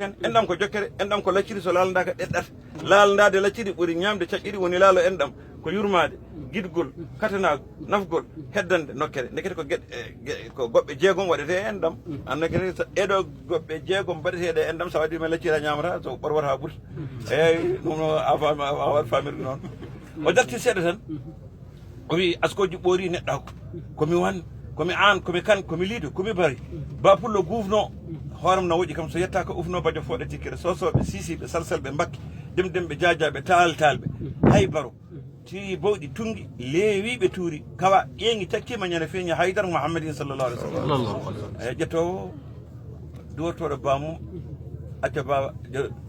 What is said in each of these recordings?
endam ko jokkere endam ko lacciri so laalanda ka ɗeɗɗata laalandade lacciri ɓuri ñamde caƴƴiɗi woni laalo endam ko yurmade guidgol katanago nafgol heddande nokkere ndekete ko gueɗe ko goɓɓe jeegom waɗete e endam annakete ɗeɗo goɓɓe jeegom mbaɗeteɗe e endam sa waɗi men lacciri a ñamata so ɓorwata ha ɓuurta eyyi ɗum no a waɗ famirde noon o darti seeɗa tan o wi askoji ɓoori neɗɗa komi wan komi an komi kan komi liido komi bari ba pullo guvno hooram no woƴi kam so yetta ko ufno bajo foɗe tikkere sosoɓe sisiɓe salsalɓe mbakke demdemɓe jajaɓe taltalɓe hay baro ti bawɗi tungi leewiɓe tuuri kawa ƴeeŋi takkima ñande feeñi haydara mouhammadin sallallah alih w sallam eyi ƴettowo duwortoɗo bamum acca baba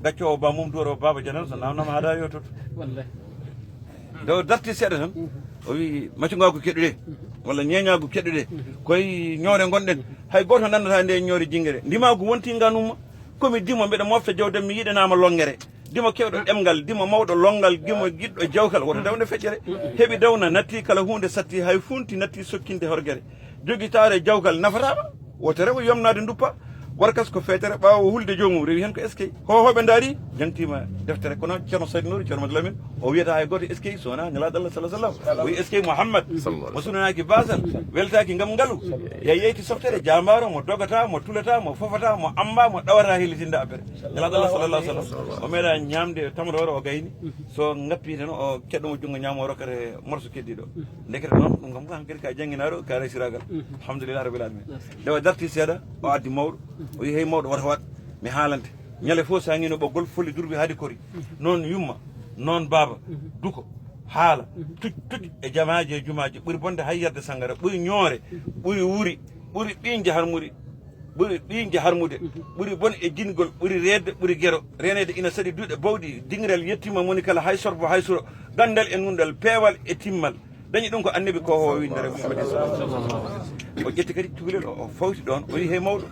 gaccowo bamum duworowo baba janal so namnama haada yototo do darti seeɗa tan o wi maccugagu keɗuɗe walla ñeñagu keɗuɗe koye ñoore gonɗen hay goto nandata nde ñoore jinguere ndimagu wonti nganumma komi dimo mbeɗa mofta jawdam mi yiɗanama longere dimo kewɗo ɗemgal dimo mawɗo longal dimo guiɗɗo jawkal woto dawde feƴƴere heeɓi dawna natti kala hunde satti hay funti natti sokkinde horguere jogui tawre jawkal nafatama woto rewo yomnade duppa warkas ko feetere ɓawo hulde jomum rewi hen ko eskey hohoɓe daari jangtima deftere kono ceerno Saydu Nuuru ceerno Madou Lamine o wiyata hay goto eskey sowona nelaɗo Allah sallah sallam o wi eskey Mouhammad mo sunanaki basal weltaki gam ngaalu yeyti softere jambaro mo dogata mo tulata mo fofata mo amba mo ɗawata hillitinde abbere nelaɗo Allah sallallah sallam o meeɗa ñamde tamrore o gayni so ngappi tan o keɗɗomo junngo ñamo o rokkate morso keddiɗo ndekete noon ɗum kam hankkadi ka jangguinaɗo ka resiragal alhamdulillah rabbil alamin nde o darti seeɗa o addi mawɗo o wi hey mawɗo wata wat mi haalante ñale fof sa ngino ɓoggol folli durbi haadi kori noon yumma noon baaba duko haala tuƴ e jamaji e jumaji ɓuuri bonde hayyarde sangara ɓuuri ñoore ɓuuri wuuri ɓuuri ɓinje harmude ɓuuri ɓinje harmude ɓuuri bon e jingol ɓuuri redde ɓuuri guero renede ina saɗi duuɗe bawɗi dingrel yettima moni kala hay sorbo hay suro gandal e nundal peewal e timmal dañi ɗum ko annabi ko ho windere Muhammad o ƴetti kadi cukalel o fawti ɗon o wi hey mawɗo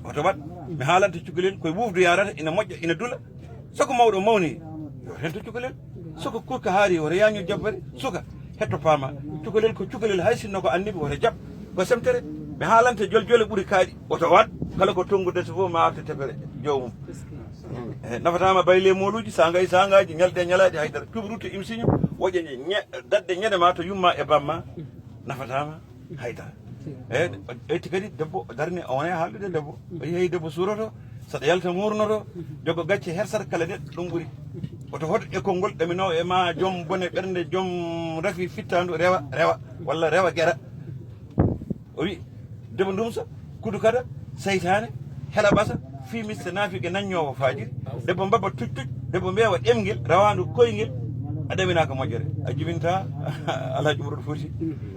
oto wat mi haalanta cukalel koye wufdu yarata ina moƴƴa ina dula soko mawɗo mawni yo hento cukalel soko kurka haari woto yaño jabbere suka hetto paama cukalel ko cukalel hay sinno ko annibi woto jab ko semtere mi haalanta joljole ɓuuri kaaɗi oto wat kala ko tongude so fof ma arta tefere jowmum nafatama bayle moluji sangaji ñalɗe ñalaɗi haydara cuɓruto imsiño woƴe dadde ñanema to yumma e bamma nafatama haydara eyyi etti kadi debbo darni o wona haaldude debbo o yeehi debbo suroto saɗa yalta murnoto jogo gacce hersata kala neɗɗo ɗum ɓuuri oto hoto école ngol ɗamino e ma joom bone ɓernde joom rafi fittandu rewa walla rewa gueɗa o wi debbo ndumsa kudu kada saytane heela ɓasa fimiste naafigue naññowo fajiri debbo mbabba tuƴ debbo mbewa ɗemguel rawandu koyguel a ɗaminaka moƴƴere a jibinta alhaji Umaru Fouti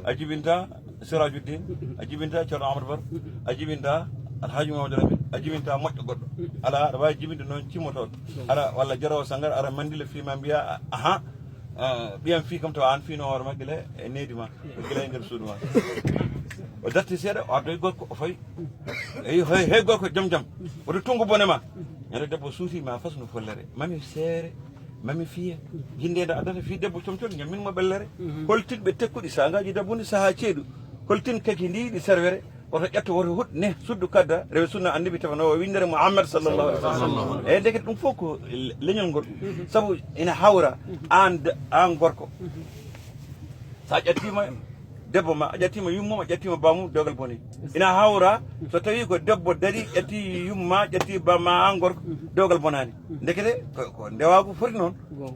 a jibinta Sirajuddin a jibinta ceerno Amadou Bar a jibinta alhaji Mamadou Lamine a jibinta moƴƴo goɗɗo ala aɗa wawi jibinde noon cimmotoɗo ara walla jarawo sangara ara mandila fima mbiya ahan ɓiyam fi kam tawa an fino hoore ma guila e neydi ma guila e nder suudu ma o darti seeɗa o addoye gorko o fawi eyi hey gorko jaam oto tungu bone ma ñande debbo suutima fasno follere mami seere mami fiya jindede addata fi debbo comcol ñamminmo ɓellere holtinɓe tekkuɗi sangaji debbo ni saaha ceeɗu holtin kaki ndiɗi servere oto ƴetto woto huɗ ne suddu kadda rewe sunna annabi tefanowo windere Mouhammad sallallahu alih wa sallam eyyi ndeket ɗum fof ko leñol ngol saabu ina hawra an gorko sa ƴettima debbo ma a ƴettima yummum a ƴettima bamum dogal boni ina hawra so tawi ko debbo dari ƴetti yumma ƴetti bamma an gorko dogal bonani ndekete ko ndewago foti noon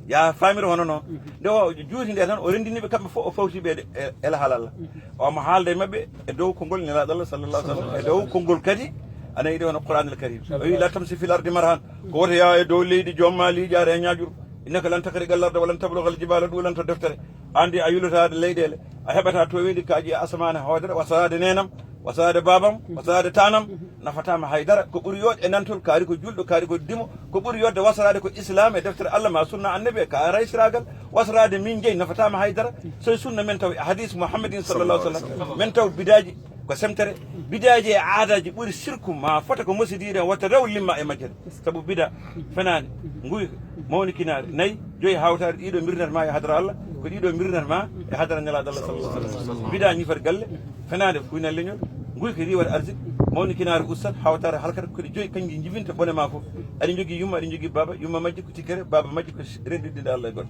ya famire hono noon nde o juuti nde tan o rendiniɓe kamɓe fof o fawtiɓe ela haalalla omo haalda e mabɓe e dow konngol nelaɗo Allah sallallah sallam e dow konngol kadi ana yiɗi hono Qur'anul Karim o wi la tamsi fil ardi marhan ko woto yawa e dow leydi jomma liijare e ñajuru innaka lan takari gallarda walan tablogal jibala ɗulanto deftere andi a yulotade leyɗele a heɓata towidi kaaƴi asamane hoodere wasade nenam wasade babam wasade tanam nafatama haydara ko ɓuuri yodde e nantol kaari ko julɗo kaari ko dimo ko ɓuuri yodde wasarade ko islam e deftere Allah ma sunna annabi ka raysiragal wasarade min jeeyi nafatama haydara soye sunna men taw hadis Mouhammadin sallallah sallam men taw bidaji ko semtere bidaji e aadaji ɓuuri sirku ma fota ko mosidiɗen watta rew limma e majjere saabu bida fenade guyka mawni kinare nayyi joyi hawtade ɗiɗo mirnatma e hadara Allah ko ɗiɗo mirnatma e hadara nelaɗo Allah sallallah sallam bida ñifat galle fenade fuyna leñol nguy ko riwat arzik mawni kinaare ustad hawtare halkata koɗe joyi kanƴi jibinta bone ma fof aɗa jogui yumma aɗa jogui baba yumma majji ko tikkere baba majji ko renndidde Allah e goɗɗo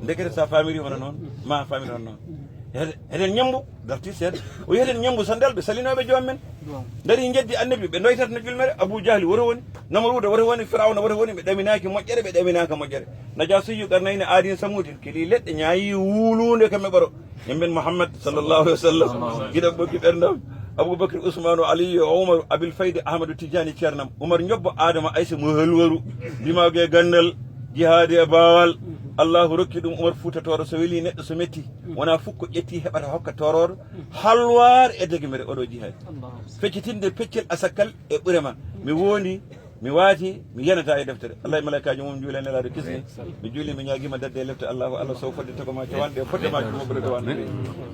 ndekete sa famiri hono noon ma famiri hono noon eɗen ñambu darti seeɗa o yi eɗen ñambu sandal ɓe salinoɓe joom men dari jeddi annabi ɓe doytata no julmere Abou Jahli woto woni Namruda woto woni Firawna woto woni ɓe ɗaminaki moƴƴere ɓe ɗaminaka moƴƴere naja soyu qarnayni aadin samude kili leɗɗe ñaayi wuulude kamɓe ɓaro yimɓen Mouhammad sallllahu alih wa sallam guiɗa ɓokki ɓerdam Aboubacry Ousmane Aliyu Oumar Abil Fayde Ahmadou Tidiani ceernam Oumar ñobbo Adama Aysa mo halwaru mbimage gandal jihaade e baawal Allahu rokki ɗum Oumar Fuutatoro so weeli neɗɗo so metti wona fukko ƴetti heɓata hokka toroɗo halwar e degmere oɗo jihaade feccitinde peccel asakkal e ɓurema mi wondi mi waati mi yanata e deftere Allah e malaikaji mum juule nelaɗo kisni mi juuli mi ñaguima dadde e lefte Allahu Allah sow fodde tagoma cawanɗe foddemaji moɓɓude cawanɗe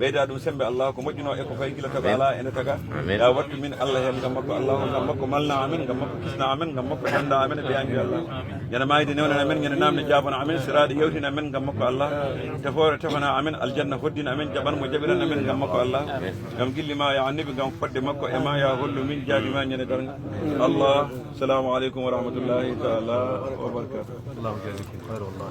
ɓeyda ɗum sembe Allahu ko moƴƴuno e ko fayi gila tago ala ene taga ya wattu min Allah hen gam makko Allahu gam makko malna amen gam makko kisna amen gam makko danda amen e ɓeyangi Allah ñana mayde newnan amen ñana namde jabana amen siraɗe yewtina amen gam makko Allah tefore tefana amen aljanna hoddina amen jaɓanmo jaɓiran amen gam makko Allah gam guillima ya annabi gam fodde makko e ma ya hollu min jaabima ñande darga Allah salamu عليكم ورحمة الله تعالى وبركاته. الله يجزيك خير والله.